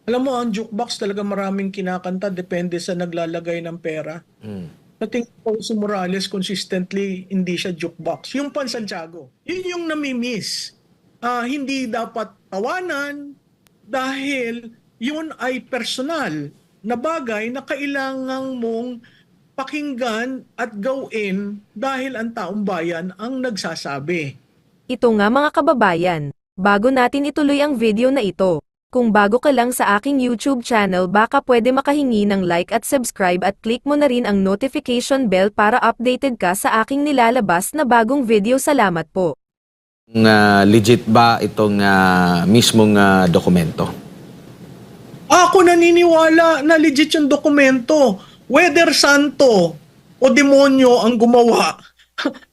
Alam mo, ang jukebox talaga maraming kinakanta, depende sa naglalagay ng pera. Mm. Sa tingin ko si Morales consistently hindi siya jukebox. Yung Pan Santiago, yun yung nami-miss. Hindi dapat tawanan dahil yun ay personal na bagay na kailangan mong pakinggan at gawin dahil ang taong bayan ang nagsasabi. Ito nga mga kababayan, bago natin ituloy ang video na ito, kung bago ka lang sa aking YouTube channel baka pwede makahingi ng like at subscribe at click mo na rin ang notification bell para updated ka sa aking nilalabas na bagong video. Salamat po. Legit ba itong mismong dokumento? Ako naniniwala na legit yung dokumento. Whether santo o demonyo ang gumawa,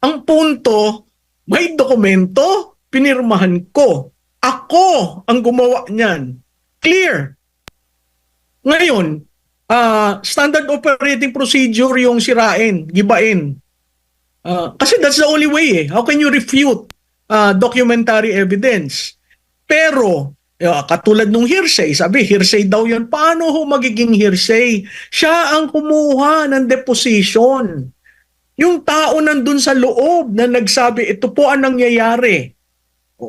ang punto, may dokumento, pinirmahan ko. Ako ang gumawa niyan. Clear. Ngayon, standard operating procedure yung sirain, gibain. Kasi that's the only way eh. How can you refute documentary evidence? Pero, katulad nung hearsay, sabi, hearsay daw yun. Paano ho magiging hearsay? Siya ang kumuha ng deposition. Yung tao nandun sa loob na nagsabi, ito po ang nangyayari.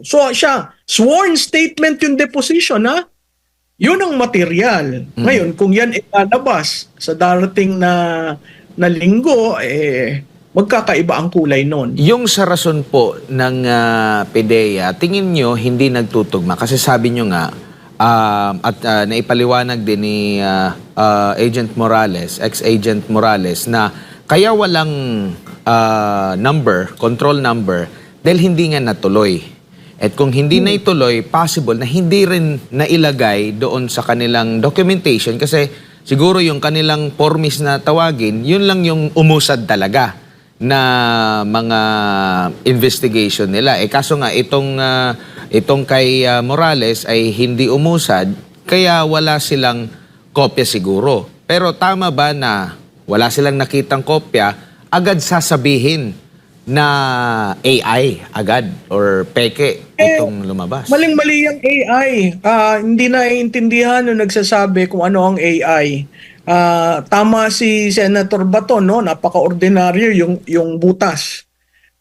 So siya, sworn statement yung deposition, ha? Yun ang material. Ngayon, kung yan ilalabas sa darating na linggo, magkakaiba ang kulay nun. Yung sa rason po ng PDEA, tingin nyo hindi nagtutugma? Kasi sabi nyo nga, at naipaliwanag din ni Agent Morales, ex-Agent Morales, na kaya walang control number, dahil hindi nga natuloy. At kung hindi na ituloy, possible na hindi rin nailagay doon sa kanilang documentation kasi siguro yung kanilang formis na tawagin, yun lang yung umusad talaga na mga investigation nila. Kaso nga, itong kay Morales ay hindi umusad, kaya wala silang kopya siguro. Pero tama ba na wala silang nakitang kopya, agad sasabihin na AI agad or peke itong lumabas? Maling-mali yung AI. Hindi naiintindihan nung nagsasabi kung ano ang AI. Tama si Senator Bato, no? Napaka-ordinaryo yung butas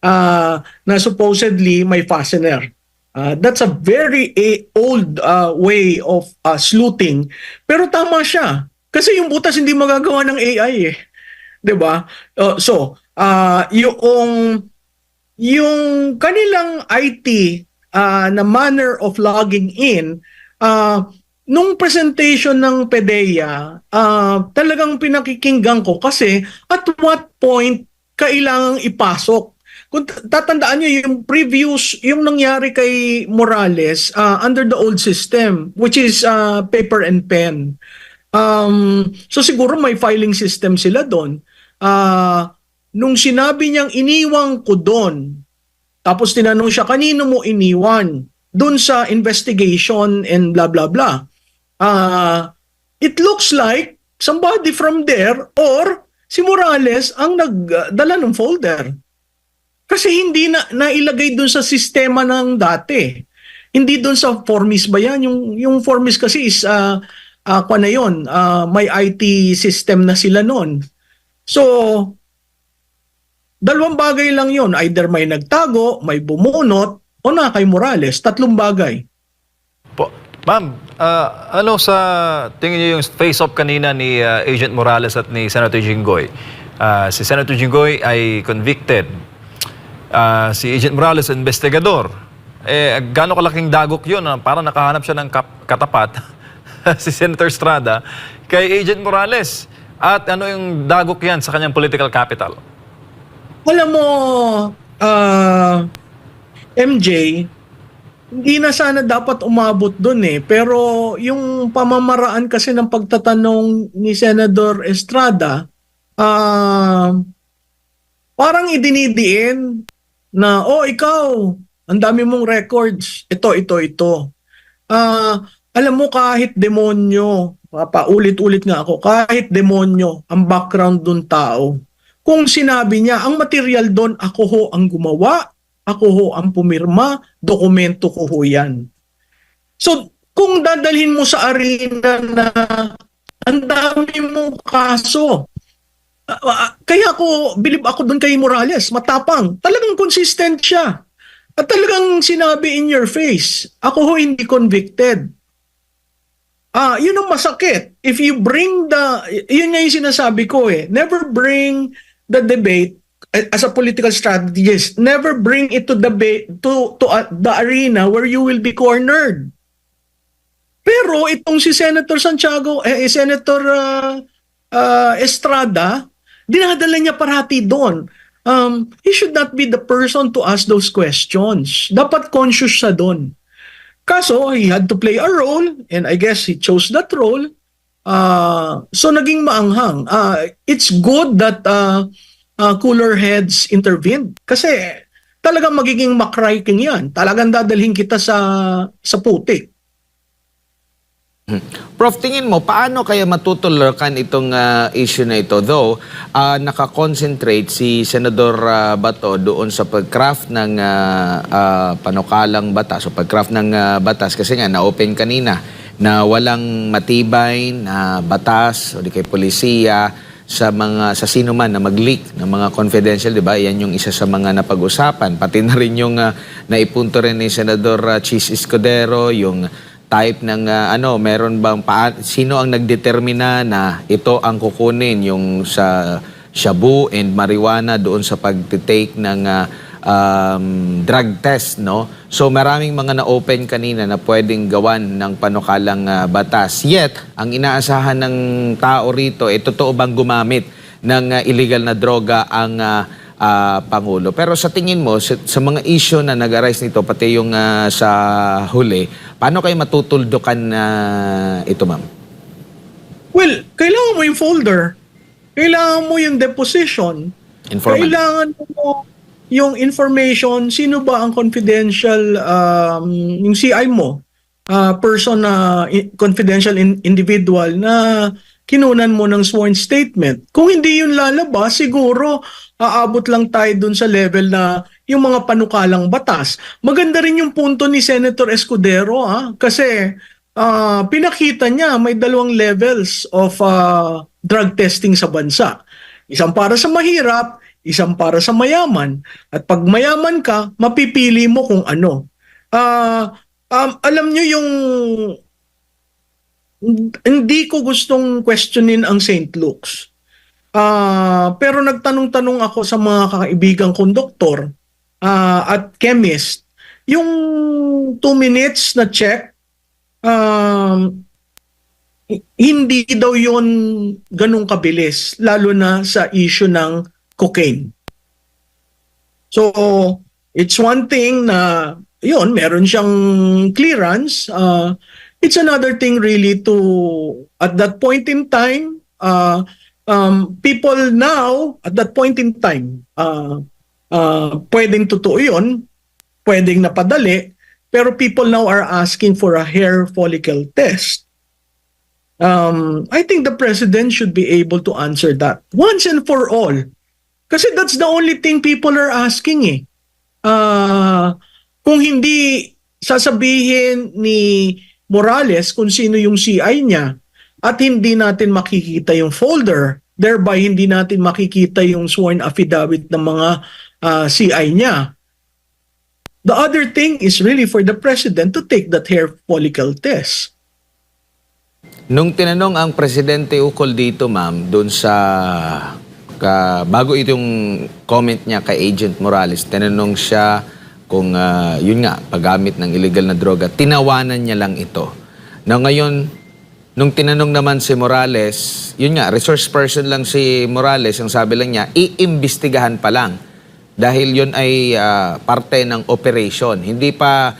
na supposedly may fastener. That's a very old way of sleuthing. Pero tama siya. Kasi yung butas hindi magagawa ng AI eh. 'Di ba? Yung kanilang IT na manner of logging in, nung presentation ng PDEA, talagang pinakikinggan ko kasi at what point kailangang ipasok. Kung tatandaan nyo, yung previous, yung nangyari kay Morales under the old system, which is paper and pen. So siguro may filing system sila doon. Nung sinabi niyang iniwan ko doon, tapos tinanong siya, kanino mo iniwan? Doon sa investigation and blah blah blah. It looks like somebody from there or si Morales ang nagdala ng folder. Kasi hindi na nailagay doon sa sistema ng dati. Hindi doon sa formis ba yan? Yung formis kasi is na yun, may IT system na sila noon. So, dalawang bagay lang yun. Either may nagtago, may bumunot, o na kay Morales. Tatlong bagay. Ma'am, ano sa tingin niyo yung face-off kanina ni Agent Morales at ni Senator Jinggoy? Si Senator Jinggoy ay convicted. Si Agent Morales, investigador. Gaano kalaking dagok yun? Parang nakahanap siya ng katapat, si Senator Estrada, kay Agent Morales. At ano yung dagok yan sa kanyang political capital? Alam mo, MJ, hindi na sana dapat umabot dun eh. Pero yung pamamaraan kasi ng pagtatanong ni Senador Estrada, parang idinidiin na, ikaw, ang dami mong records, ito. Alam mo, kahit demonyo, paulit-ulit nga ako, kahit demonyo, ang background dun tao, kung sinabi niya, ang material doon, ako ho ang gumawa, ako ho ang pumirma, dokumento ko ho yan. So, kung dadalhin mo sa arena na ang dami mong kaso. Kaya bilib ako doon kay Morales, matapang. Talagang consistent siya. At talagang sinabi in your face, ako ho hindi convicted. Yun ang masakit. If you bring yun nga yung sinasabi ko never bring the debate as a political strategist. Never bring it to the arena where you will be cornered. Pero itong si Senator Senator Estrada, dinadala niya parati doon. He should not be the person to ask those questions. Dapat conscious siya doon. Kaso, he had to play a role and I guess he chose that role. So, naging maanghang. It's good that cooler heads intervened kasi talagang magiging macriking yan. Talagang dadalhin kita sa putik. Prof, tingin mo, paano kaya matutulurkan itong issue na ito? Though, nakakonsentrate si Senador Bato doon sa pag-craft ng panukalang batas o pag-craft ng batas kasi nga na-open kanina na walang matibay na batas o di kay polisiya sa sino man na mag-leak ng mga confidential, di ba? Yan yung isa sa mga napag-usapan. Pati na rin yung naipunto rin ni Senador Chis Escudero, yung type ng meron bang sino ang nagdetermina na ito ang kukunin yung sa shabu and marijuana doon sa pagtitake ng drug test, no? So maraming mga na-open kanina na pwedeng gawan ng panukalang batas. Yet, ang inaasahan ng tao rito, totoo bang gumamit ng illegal na droga ang Pangulo. Pero sa tingin mo, sa mga issue na nag-arise nito, pati yung sa huli, paano kayo matutuldukan ito, ma'am? Well, kailangan mo yung folder. Kailangan mo yung deposition. Informant. Kailangan mo yung information, sino ba ang confidential, yung CI mo, person na confidential individual na kinunan mo ng sworn statement. Kung hindi yun lalabas, siguro aabot lang tayo dun sa level na yung mga panukalang batas. Maganda rin yung punto ni Senator Escudero kasi pinakita niya may dalawang levels of drug testing sa bansa. Isang para sa mahirap, isang para sa mayaman. At pag mayaman ka, mapipili mo kung ano. Alam nyo yung hindi ko gustong questionin ang St. Luke's. Pero nagtanong-tanong ako sa mga kaibigang konduktor at chemist. Yung 2 minutes na check, hindi daw yon ganun kabilis, lalo na sa issue ng cocaine. So, it's one thing na, yun, meron siyang clearance. It's another thing really to, at that point in time, people now, at that point in time, pwedeng totoo yun, pwedeng napadali, pero people now are asking for a hair follicle test. I think the president should be able to answer that once and for all. Kasi that's the only thing people are asking Kung hindi sasabihin ni Morales kung sino yung CI niya at hindi natin makikita yung folder, thereby hindi natin makikita yung sworn affidavit ng mga CI niya. The other thing is really for the president to take that hair follicle test. Nung tinanong ang presidente ukol dito, ma'am, doon sa bago itong comment niya kay Agent Morales, tinanong siya kung yun nga, paggamit ng illegal na droga, tinawanan niya lang ito. Na ngayon, nung tinanong naman si Morales, yun nga, resource person lang si Morales, ang sabi lang niya, iimbestigahan pa lang. Dahil yun ay parte ng operation. Hindi pa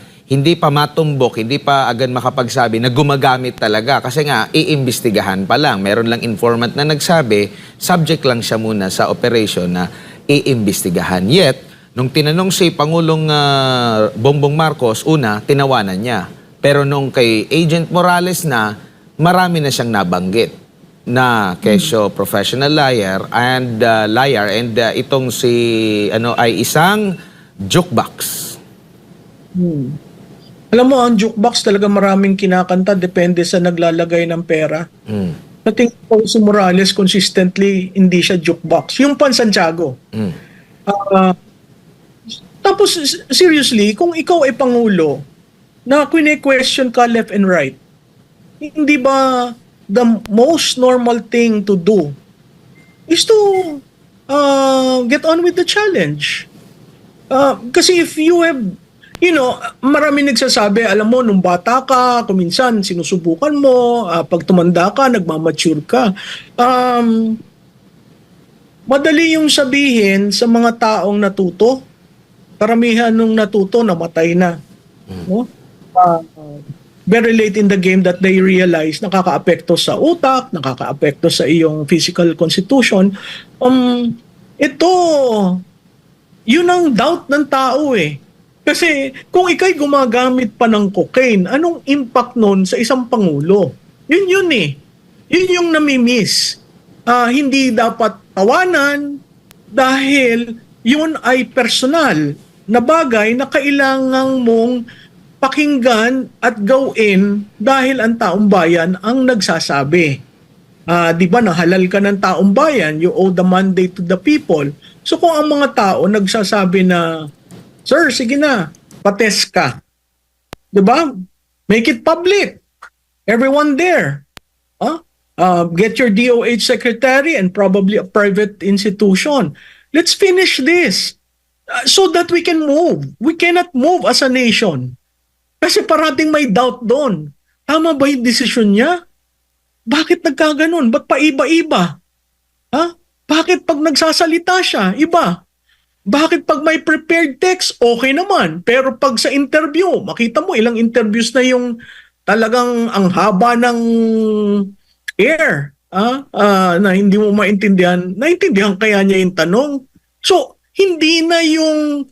matumbok, hindi pa agad makapagsabi na gumagamit talaga. Kasi nga, iimbestigahan pa lang. Meron lang informant na nagsabi, subject lang siya muna sa operation na iimbestigahan. Yet, nung tinanong si Pangulong Bongbong Marcos, una, tinawanan niya. Pero nung kay Agent Morales na, marami na siyang nabanggit na kesyo professional liar and itong si ay isang jukebox. Alam mo, ang jukebox talaga maraming kinakanta, depende sa naglalagay ng pera. Mm. I think po si Morales consistently hindi siya jukebox. Yung Pan Santiago. Mm. Ah, tapos seriously, kung ikaw ay pangulo na question ka left and right, hindi ba the most normal thing to do is to get on with the challenge? Kasi if you have, marami nagsasabi, alam mo, nung bata ka, kuminsan sinusubukan mo, pag tumanda ka, nagmamature ka. Madali yung sabihin sa mga taong natuto, karamihan nung natuto, namatay na. No? Very late in the game that they realize nakakaapekto sa utak, nakakaapekto sa iyong physical constitution. Ito, yun ang doubt ng tao eh. Kasi kung ikay gumagamit pa ng cocaine, anong impact nun sa isang pangulo? Yun eh. Yun yung namimiss. Hindi dapat tawanan dahil yun ay personal na bagay na kailangan mong pakinggan at gawin dahil ang taong bayan ang nagsasabi. Di ba, nahalal ka ng taong bayan, you owe the mandate to the people. So kung ang mga tao nagsasabi na, sir, sige na, patest ka. Di ba? Make it public. Everyone there. Get your DOH secretary and probably a private institution. Let's finish this so that we can move. We cannot move as a nation. Kasi parating may doubt doon. Tama ba yung desisyon niya? Bakit nagkaganon? Ba't paiba-iba? Bakit pag nagsasalita siya, iba? Bakit pag may prepared text, okay naman. Pero pag sa interview, makita mo ilang interviews na yung talagang ang haba ng air. Na hindi mo maintindihan. Naintindihan kaya niya yung tanong? So, hindi na yung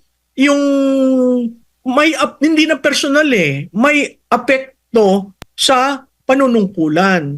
hindi na personal eh. May apekto sa panunungkulan.